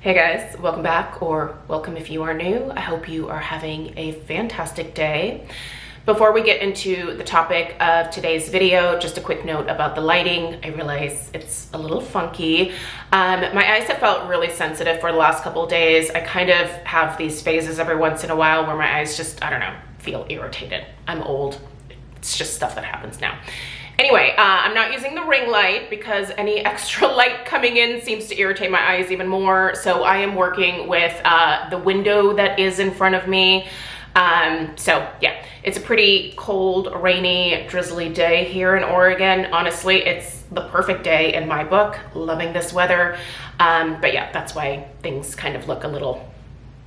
Hey guys, welcome back, or welcome if you are new. I hope you are having a fantastic day. Before we get into the topic of today's video, just a quick note about the lighting. I realize it's a little funky. My eyes have felt really sensitive for the last couple of days. I kind of have these phases every once in a while where my eyes just, I don't know, feel irritated. I'm old. It's just stuff that happens now. Anyway, I'm not using the ring light because any extra light coming in seems to irritate my eyes even more. So I am working with the window that is in front of me. So yeah, it's a pretty cold, rainy, drizzly day here in Oregon. Honestly, it's the perfect day in my book. Loving this weather. But yeah, that's why things kind of look a little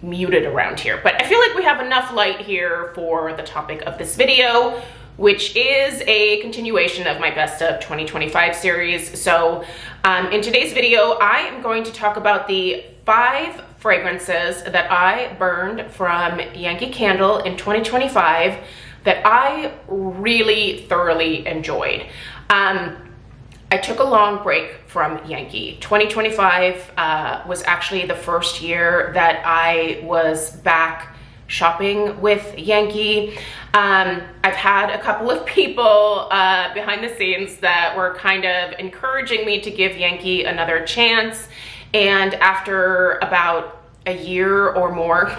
muted around here. But I feel like we have enough light here for the topic of this video, which is a continuation of my Best of 2025 series. So in today's video, I am going to talk about the 5 fragrances that I burned from Yankee Candle in 2025 that I really thoroughly enjoyed. I took a long break from Yankee. 2025 was actually the first year that I was back shopping with Yankee. I've had a couple of people behind the scenes that were kind of encouraging me to give Yankee another chance. And after about a year or more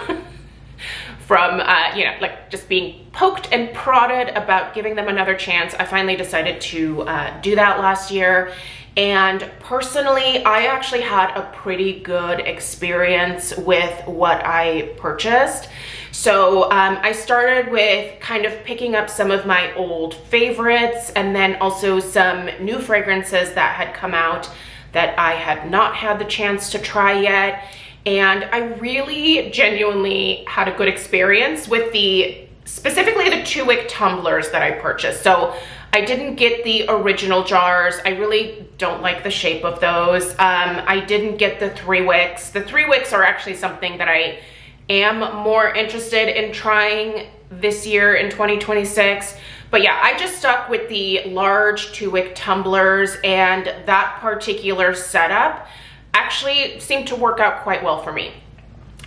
from, like just being poked and prodded about giving them another chance, I finally decided to do that last year. And personally, I actually had a pretty good experience with what I purchased. So I started with kind of picking up some of my old favorites and then also some new fragrances that had come out that I had not had the chance to try yet. And I really genuinely had a good experience with specifically the 2-wick tumblers that I purchased. So I didn't get the original jars. I really don't like the shape of those. I didn't get the 3 wicks. The 3 wicks are actually something that I am more interested in trying this year in 2026. But yeah, I just stuck with the large 2-wick tumblers, and that particular setup actually seemed to work out quite well for me.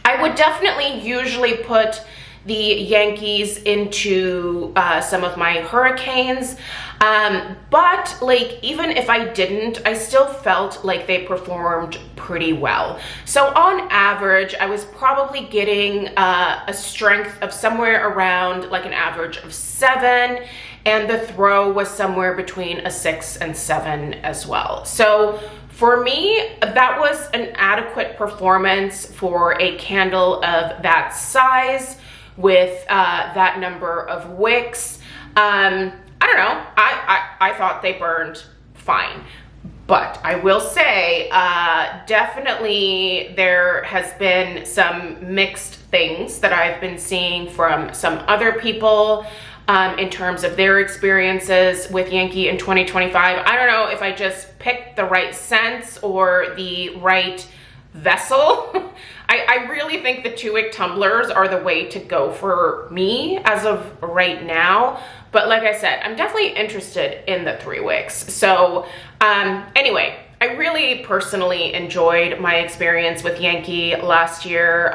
I would definitely usually put the Yankees into some of my hurricanes, but like even if I didn't, I still felt like they performed pretty well. So on average, I was probably getting a strength of somewhere around like an average of 7, and the throw was somewhere between a 6 and 7 as well. So for me, that was an adequate performance for a candle of that size with that number of wicks. I don't know, I thought they burned fine. But I will say, definitely there has been some mixed things that I've been seeing from some other people in terms of their experiences with Yankee in 2025. I don't know if I just picked the right scents or the right vessel. I really think the 2-wick tumblers are the way to go for me as of right now. But like I said, I'm definitely interested in the 3 wicks. So anyway, I really personally enjoyed my experience with Yankee last year,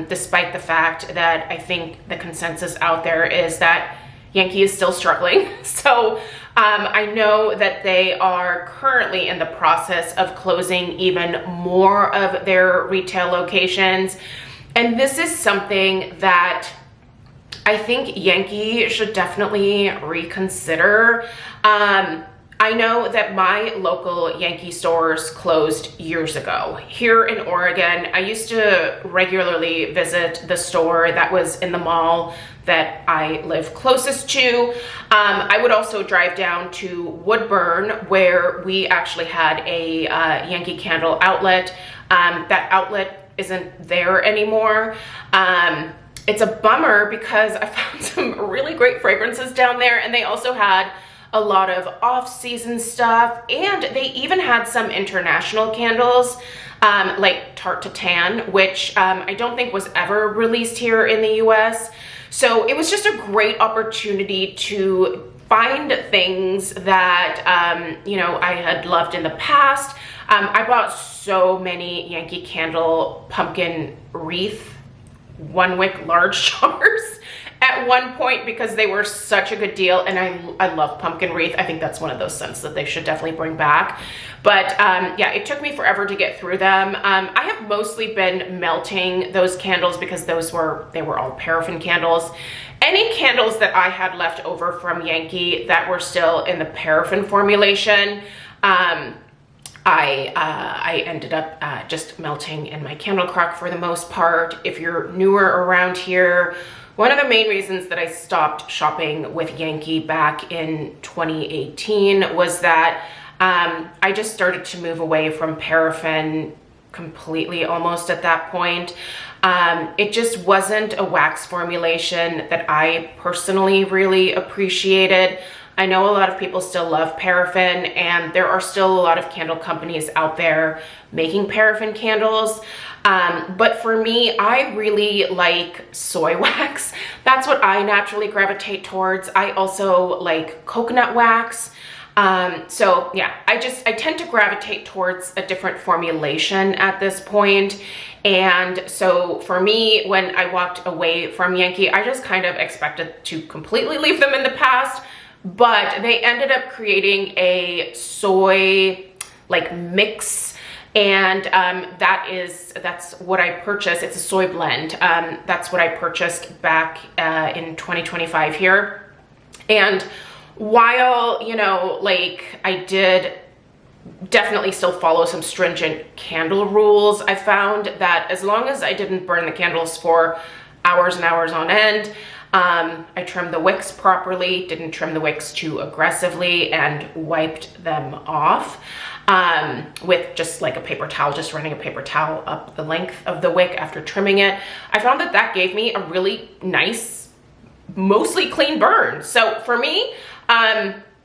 despite the fact that I think the consensus out there is that Yankee is still struggling. So I know that they are currently in the process of closing even more of their retail locations. And this is something that I think Yankee should definitely reconsider. I know that my local Yankee stores closed years ago. Here in Oregon, I used to regularly visit the store that was in the mall that I live closest to. I would also drive down to Woodburn, where we actually had a Yankee Candle outlet. That outlet isn't there anymore. It's a bummer because I found some really great fragrances down there, and they also had a lot of off-season stuff, and they even had some international candles like Tarte Tan, which I don't think was ever released here in the US. So it was just a great opportunity to find things that I had loved in the past. I bought so many Yankee Candle pumpkin wreath 1 wick large jars at one point because they were such a good deal, and I love pumpkin wreath. I think that's one of those scents that they should definitely bring back. But yeah, it took me forever to get through them. I have mostly been melting those candles because they were all paraffin candles. Any candles that I had left over from Yankee that were still in the paraffin formulation, I ended up just melting in my candle crock for the most part. If you're newer around here, one of the main reasons that I stopped shopping with Yankee back in 2018 was that I just started to move away from paraffin completely almost at that point. It just wasn't a wax formulation that I personally really appreciated. I know a lot of people still love paraffin, and there are still a lot of candle companies out there making paraffin candles. But for me, I really like soy wax. That's what I naturally gravitate towards. I also like coconut wax. So yeah, I tend to gravitate towards a different formulation at this point. And so for me, when I walked away from Yankee, I just kind of expected to completely leave them in the past, but they ended up creating a soy like mix, and that's what I purchased. It's a soy blend. That's what I purchased back in 2025 here. And while, you know, like I did definitely still follow some stringent candle rules, I found that as long as I didn't burn the candles for hours and hours on end, I trimmed the wicks properly, didn't trim the wicks too aggressively, and wiped them off with just like a paper towel, just running a paper towel up the length of the wick after trimming it. I found that that gave me a really nice, mostly clean burn. So for me,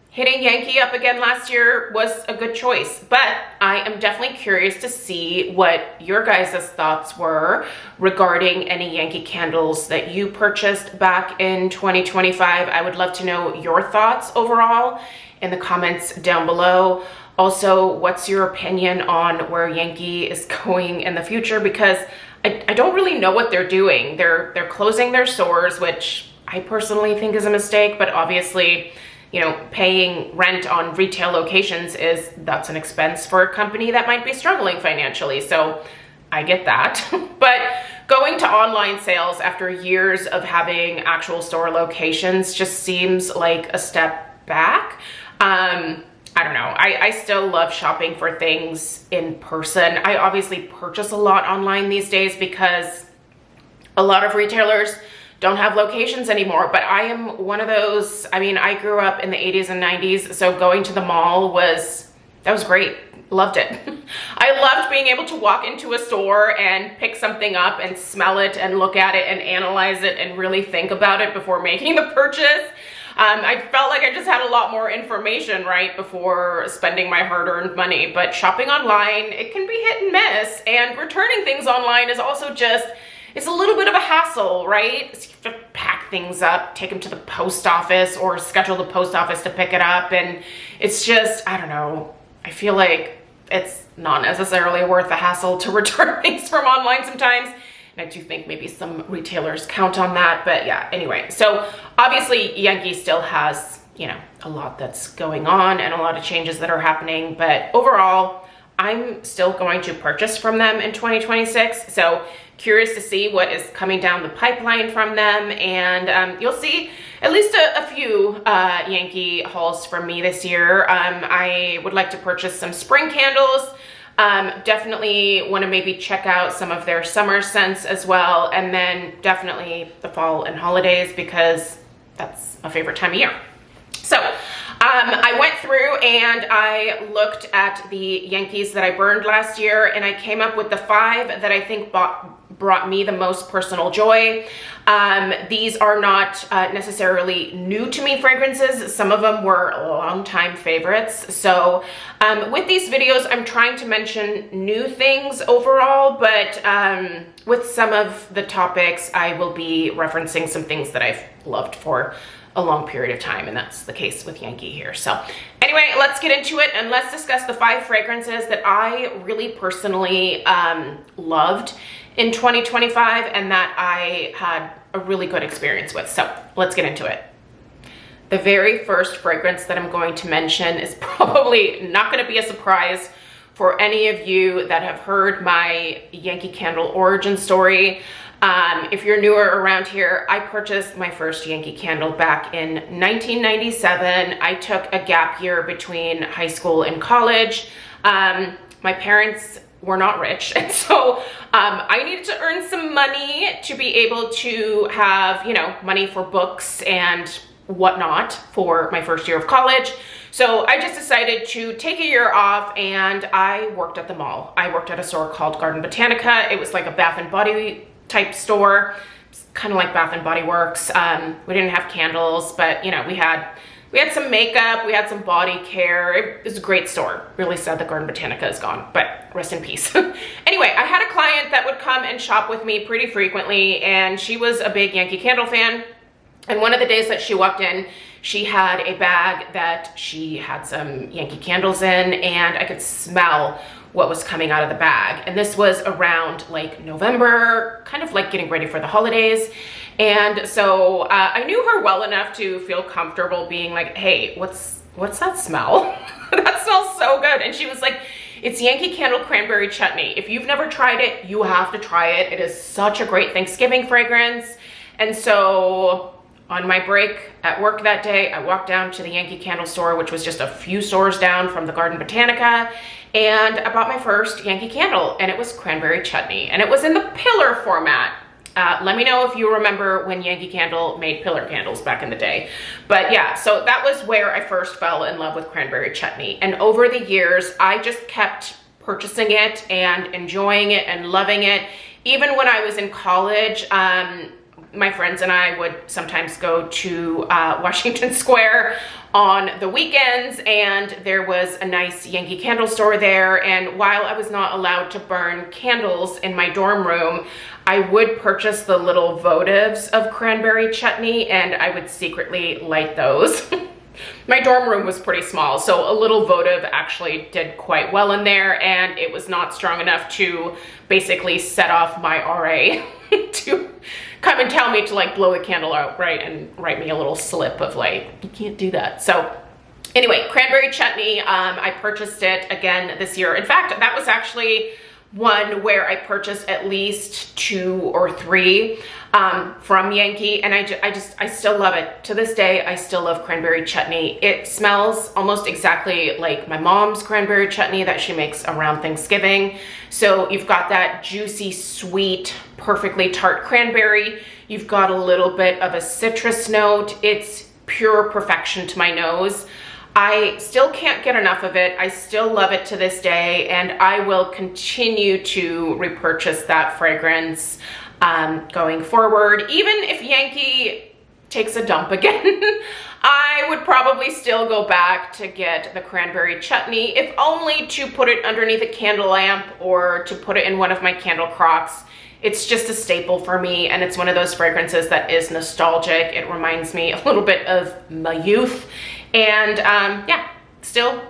hitting Yankee up again last year was a good choice, but I am definitely curious to see what your guys' thoughts were regarding any Yankee candles that you purchased back in 2025. I would love to know your thoughts overall in the comments down below. Also, what's your opinion on where Yankee is going in the future? Because I don't really know what they're doing. They're closing their stores, which I personally think is a mistake, but obviously, you know, paying rent on retail locations that's an expense for a company that might be struggling financially. So I get that. But going to online sales after years of having actual store locations just seems like a step back. I don't know. I still love shopping for things in person. I obviously purchase a lot online these days because a lot of retailers don't have locations anymore, but I am one of those. I mean, I grew up in the 80s and 90s, so going to the mall was great. Loved it. I loved being able to walk into a store and pick something up and smell it and look at it and analyze it and really think about it before making the purchase. I felt like I just had a lot more information right before spending my hard-earned money, but shopping online, it can be hit and miss, and returning things online is also just, it's a little bit of a hassle, right? So you have to pack things up, take them to the post office, or schedule the post office to pick it up. And it's just, I don't know, I feel like it's not necessarily worth the hassle to return things from online sometimes. And I do think maybe some retailers count on that, but yeah, anyway. So obviously Yankee still has, you know, a lot that's going on and a lot of changes that are happening, but overall, I'm still going to purchase from them in 2026. So curious to see what is coming down the pipeline from them. And you'll see at least a few Yankee hauls from me this year. I would like to purchase some spring candles. Definitely want to maybe check out some of their summer scents as well. And then definitely the fall and holidays, because that's my favorite time of year. So I went through and I looked at the Yankees that I burned last year, and I came up with the 5 that I think brought me the most personal joy. These are not necessarily new to me fragrances. Some of them were longtime favorites. So with these videos, I'm trying to mention new things overall, but with some of the topics, I will be referencing some things that I've loved for a long period of time, and that's the case with Yankee here. So Anyway, let's get into it and let's discuss the 5 fragrances that I really personally loved in 2025 and that I had a really good experience with. So let's get into it. The very first fragrance that I'm going to mention is probably not going to be a surprise for any of you that have heard my Yankee Candle origin story. If you're newer around here, I purchased my first Yankee Candle back in 1997. I took a gap year between high school and college. My parents were not rich, and so I needed to earn some money to be able to have, you know, money for books and whatnot for my first year of college. So I just decided to take a year off and I worked at the mall. I worked at a store called Garden Botanica. It was like a Bath and Body type store, kind of like Bath and Body Works. We didn't have candles, but you know, we had some makeup, we had some body care. It was a great store. Really sad that Garden Botanica is gone, but rest in peace. Anyway, I had a client that would come and shop with me pretty frequently, and she was a big Yankee Candle fan. And one of the days that she walked in, she had a bag that she had some Yankee Candles in, and I could smell what was coming out of the bag. And this was around like November, kind of like getting ready for the holidays. And so I knew her well enough to feel comfortable being like, hey, what's that smell? That smells so good. And she was like, it's Yankee Candle Cranberry Chutney. If you've never tried it, you have to try it. It is such a great Thanksgiving fragrance. And so on my break at work that day, I walked down to the Yankee Candle store, which was just a few stores down from the Garden Botanica, and I bought my first Yankee Candle, and it was Cranberry Chutney, and it was in the pillar format. Let me know if you remember when Yankee Candle made pillar candles back in the day. But yeah, so that was where I first fell in love with Cranberry Chutney, and over the years, I just kept purchasing it and enjoying it and loving it. Even when I was in college, my friends and I would sometimes go to Washington Square on the weekends, and there was a nice Yankee Candle store there. And while I was not allowed to burn candles in my dorm room, I would purchase the little votives of Cranberry Chutney, and I would secretly light those. My dorm room was pretty small, so a little votive actually did quite well in there, and it was not strong enough to basically set off my RA to come and tell me to like blow the candle out, right, and write me a little slip of like, you can't do that. So anyway, Cranberry Chutney, I purchased it again this year. In fact, that was actually one where I purchased at least 2 or 3 from Yankee, and I still love it. To this day, I still love Cranberry Chutney. It smells almost exactly like my mom's Cranberry Chutney that she makes around Thanksgiving. So you've got that juicy, sweet, perfectly tart cranberry. You've got a little bit of a citrus note. It's pure perfection to my nose. I still can't get enough of it. I still love it to this day, and I will continue to repurchase that fragrance going forward. Even if Yankee takes a dump again, I would probably still go back to get the Cranberry Chutney, if only to put it underneath a candle lamp or to put it in one of my candle crocks. It's just a staple for me, and it's one of those fragrances that is nostalgic. It reminds me a little bit of my youth, and yeah, still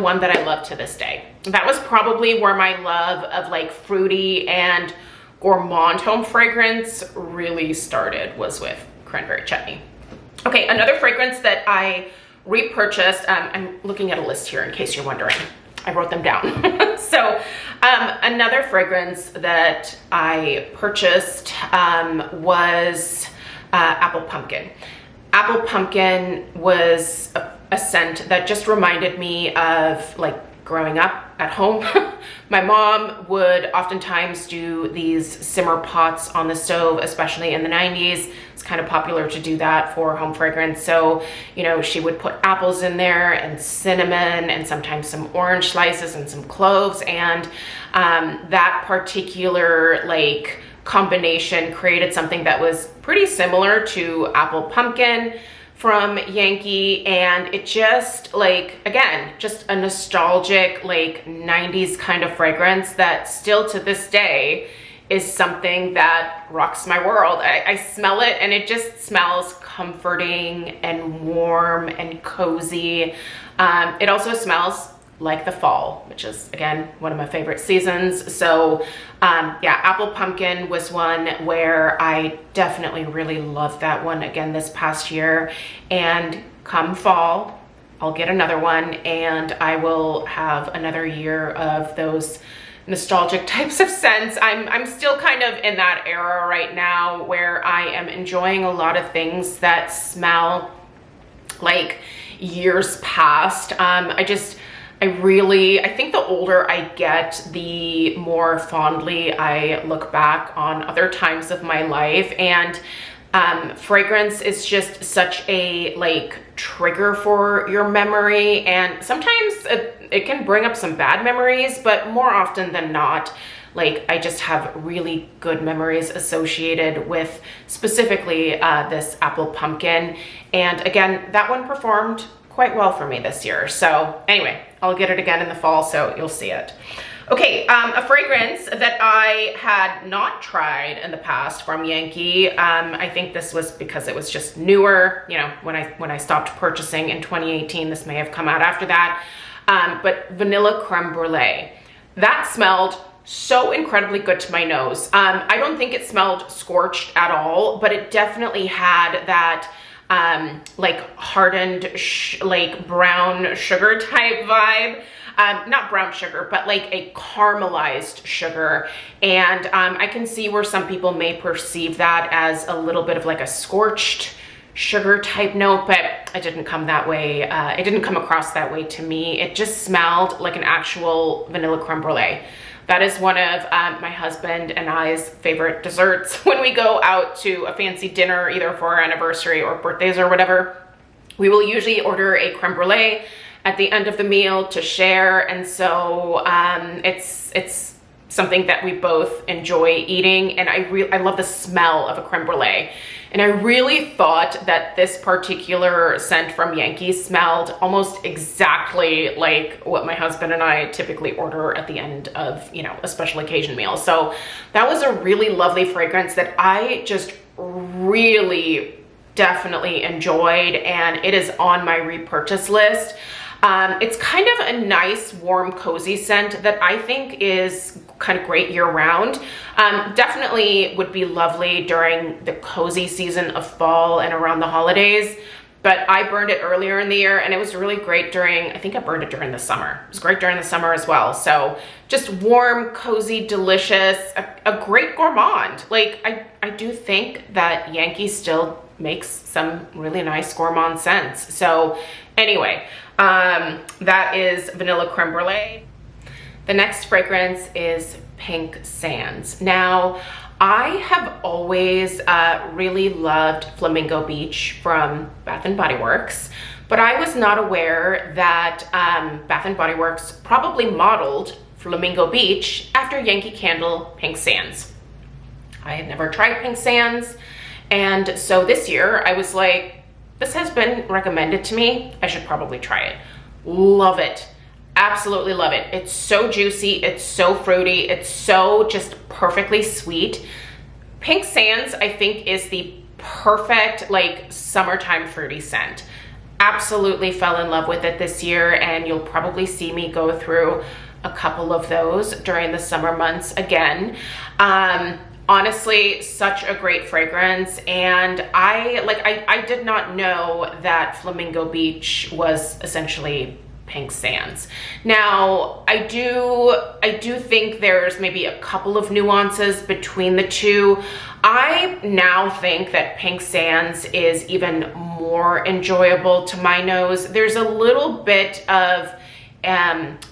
one that I love to this day. That was probably where my love of like fruity and gourmand home fragrance really started, was with Cranberry Chutney. Okay, another fragrance that I repurchased, I'm looking at a list here in case you're wondering. I wrote them down. So another fragrance that I purchased was Apple Pumpkin. Apple Pumpkin was a scent that just reminded me of like growing up at home. My mom would oftentimes do these simmer pots on the stove, especially in the 90s. It's kind of popular to do that for home fragrance. So, you know, she would put apples in there and cinnamon and sometimes some orange slices and some cloves. And that particular like combination created something that was pretty similar to Apple Pumpkin from Yankee, and it just like, again, just a nostalgic like 90s kind of fragrance that still to this day is something that rocks my world. I smell it and it just smells comforting and warm and cozy. It also smells like the fall, which is, again, one of my favorite seasons. So yeah, apple pumpkin was one where I definitely really loved that one again this past year. And come fall, I'll get another one and I will have another year of those nostalgic types of scents. I'm still kind of in that era right now where I am enjoying a lot of things that smell like years past. I think the older I get, the more fondly I look back on other times of my life. And fragrance is just such a like trigger for your memory, and sometimes it can bring up some bad memories, but more often than not, like I just have really good memories associated with specifically this apple pumpkin. And again, that one performed quite well for me this year. So anyway, I'll get it again in the fall, so you'll see it. Okay, a fragrance that I had not tried in the past from Yankee. I think this was because it was just newer. You know, when I stopped purchasing in 2018, this may have come out after that. But vanilla creme brulee. That smelled so incredibly good to my nose. I don't think it smelled scorched at all, but it definitely had that like hardened, like brown sugar type vibe. Not brown sugar, but like a caramelized sugar. And I can see where some people may perceive that as a little bit of like a scorched sugar type note, but it didn't come that way. It didn't come across that way to me. It just smelled like an actual vanilla creme brulee. That is one of my husband and I's favorite desserts when we go out to a fancy dinner, either for our anniversary or birthdays or whatever. We will usually order a creme brulee at the end of the meal to share. And so it's something that we both enjoy eating. And I love the smell of a creme brulee. And I really thought that this particular scent from Yankee smelled almost exactly like what my husband and I typically order at the end of, you know, a special occasion meal. So that was a really lovely fragrance that I just really definitely enjoyed, and it is on my repurchase list. It's kind of a nice, warm, cozy scent that I think is kind of great year-round. Definitely would be lovely during the cozy season of fall and around the holidays, but I burned it earlier in the year and it was really great I think I burned it during the summer. It was great during the summer as well. So just warm, cozy, delicious, a great gourmand. Like I do think that Yankee still makes some really nice gourmand scents. So anyway, that is vanilla creme brulee. The next fragrance is Pink Sands. Now, I have always really loved Flamingo Beach from Bath & Body Works, but I was not aware that Bath & Body Works probably modeled Flamingo Beach after Yankee Candle Pink Sands. I had never tried Pink Sands, and so this year I was like, this has been recommended to me, I should probably try it. Love it. Absolutely love it. It's so juicy, it's so fruity, it's so just perfectly sweet. Pink Sands, I think, is the perfect like summertime fruity scent. Absolutely fell in love with it this year, and you'll probably see me go through a couple of those during the summer months again. Honestly, such a great fragrance, and I did not know that Flamingo Beach was essentially Pink Sands. Now, I do think there's maybe a couple of nuances between the two. I now think that Pink Sands is even more enjoyable to my nose. There's a little bit of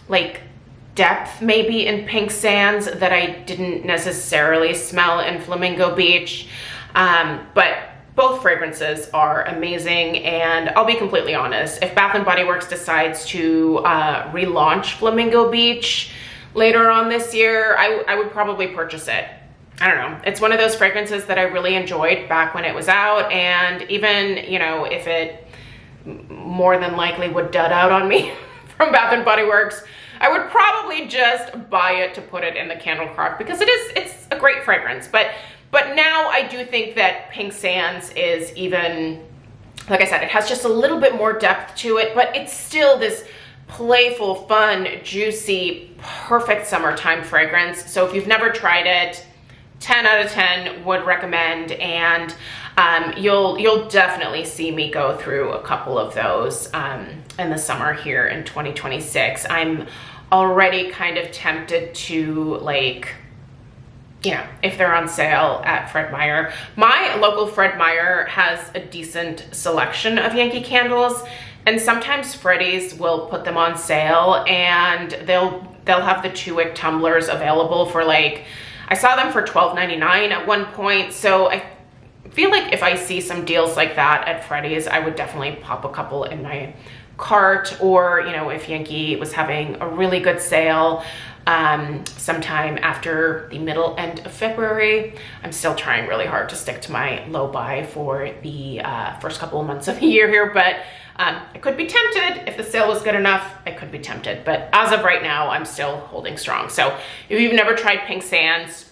like depth maybe in Pink Sands that I didn't necessarily smell in Flamingo Beach, but both fragrances are amazing. And I'll be completely honest, if Bath & Body Works decides to relaunch Flamingo Beach later on this year, I would probably purchase it. I don't know, it's one of those fragrances that I really enjoyed back when it was out, and even, you know, if it more than likely would dud out on me from Bath & Body Works, I would probably just buy it to put it in the candle crock, because it's a great fragrance. But now I do think that Pink Sands is even, like I said, it has just a little bit more depth to it, but it's still this playful, fun, juicy, perfect summertime fragrance. So if you've never tried it, 10 out of 10 would recommend, and you'll definitely see me go through a couple of those in the summer here in 2026. I'm already kind of tempted to, like, you know, if they're on sale at Fred Meyer. My local Fred Meyer has a decent selection of Yankee candles, and sometimes Freddy's will put them on sale, and they'll have the 2-wick tumblers available for, like, I saw them for $12.99 at one point. So I feel like if I see some deals like that at Freddy's, I would definitely pop a couple in my cart. Or, you know, if Yankee was having a really good sale sometime after the middle end of February. I'm still trying really hard to stick to my low buy for the first couple of months of the year here, but I could be tempted. If the sale was good enough, I could be tempted. But as of right now, I'm still holding strong. So if you've never tried Pink Sands,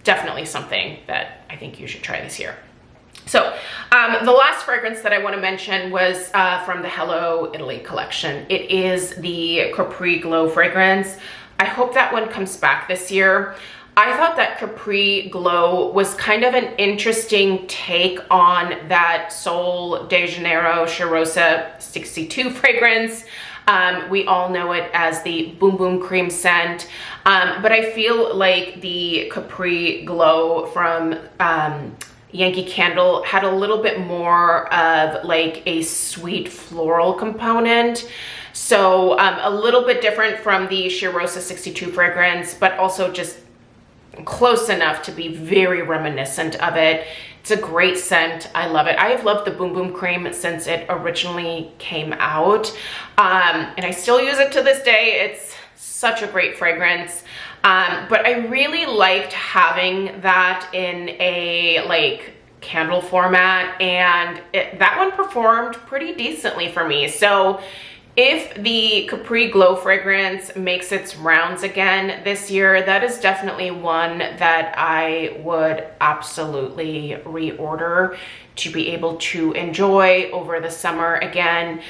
definitely something that I think you should try this year. So the last fragrance that I want to mention was from the Hello Italy collection. It is the Capri Glow fragrance. I hope that one comes back this year. I thought that Capri Glow was kind of an interesting take on that Sol de Janeiro Cheirosa 62 fragrance. We all know it as the Boom Boom Cream scent, but I feel like the Capri Glow from Yankee Candle had a little bit more of like a sweet floral component. So a little bit different from the Cheirosa 62 fragrance, but also just close enough to be very reminiscent of it. It's a great scent. I love it. I have loved the Boom Boom Cream since it originally came out. And I still use it to this day. It's such a great fragrance. But I really liked having that in a like candle format, and that one performed pretty decently for me. So if the Capri Glow fragrance makes its rounds again this year, that is definitely one that I would absolutely reorder to be able to enjoy over the summer again.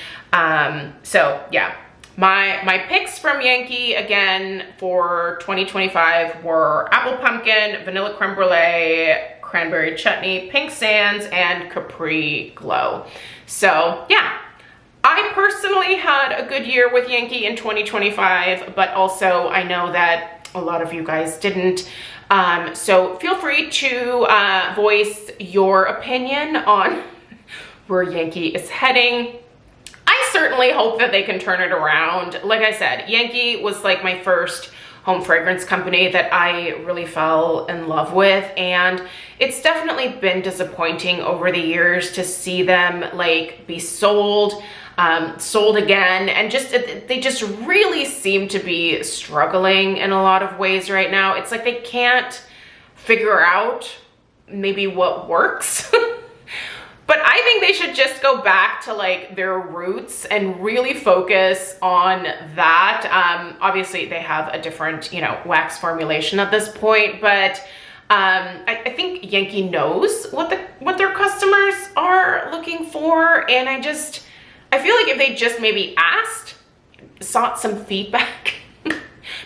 So yeah, my picks from Yankee again for 2025 were Apple Pumpkin, Vanilla Creme Brulee, Cranberry Chutney, Pink Sands, and Capri Glow. So yeah, I personally had a good year with Yankee in 2025, but also I know that a lot of you guys didn't. So feel free to voice your opinion on where Yankee is heading. I certainly hope that they can turn it around. Like I said, Yankee was like my first home fragrance company that I really fell in love with, and it's definitely been disappointing over the years to see them like be sold again, and just they just really seem to be struggling in a lot of ways right now. It's like they can't figure out maybe what works. But I think they should just go back to like their roots and really focus on that. Obviously they have a different, you know, wax formulation at this point, but I think Yankee knows what their customers are looking for, and I feel like if they just maybe sought some feedback,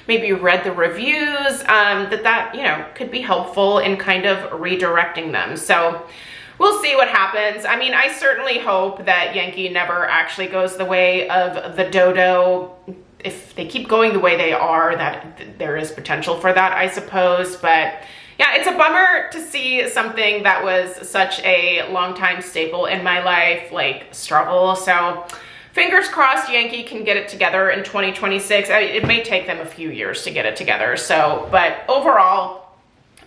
maybe read the reviews, that you know, could be helpful in kind of redirecting them. So we'll see what happens. I mean, I certainly hope that Yankee never actually goes the way of the dodo. If they keep going the way they are, that there is potential for that, I suppose. But yeah, it's a bummer to see something that was such a long-time staple in my life like struggle. So fingers crossed Yankee can get it together in 2026. It may take them a few years to get it together. So, but overall,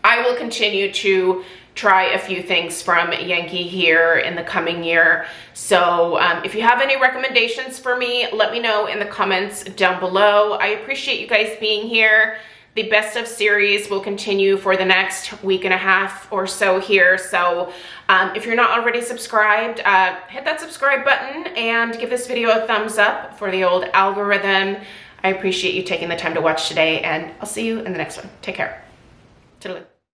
I will continue to try a few things from Yankee here in the coming year. So if you have any recommendations for me, let me know in the comments down below. I appreciate you guys being here. The best of series will continue for the next week and a half or so here. So if you're not already subscribed, hit that subscribe button and give this video a thumbs up for the old algorithm. I appreciate you taking the time to watch today, and I'll see you in the next one. Take care. Toodaloo.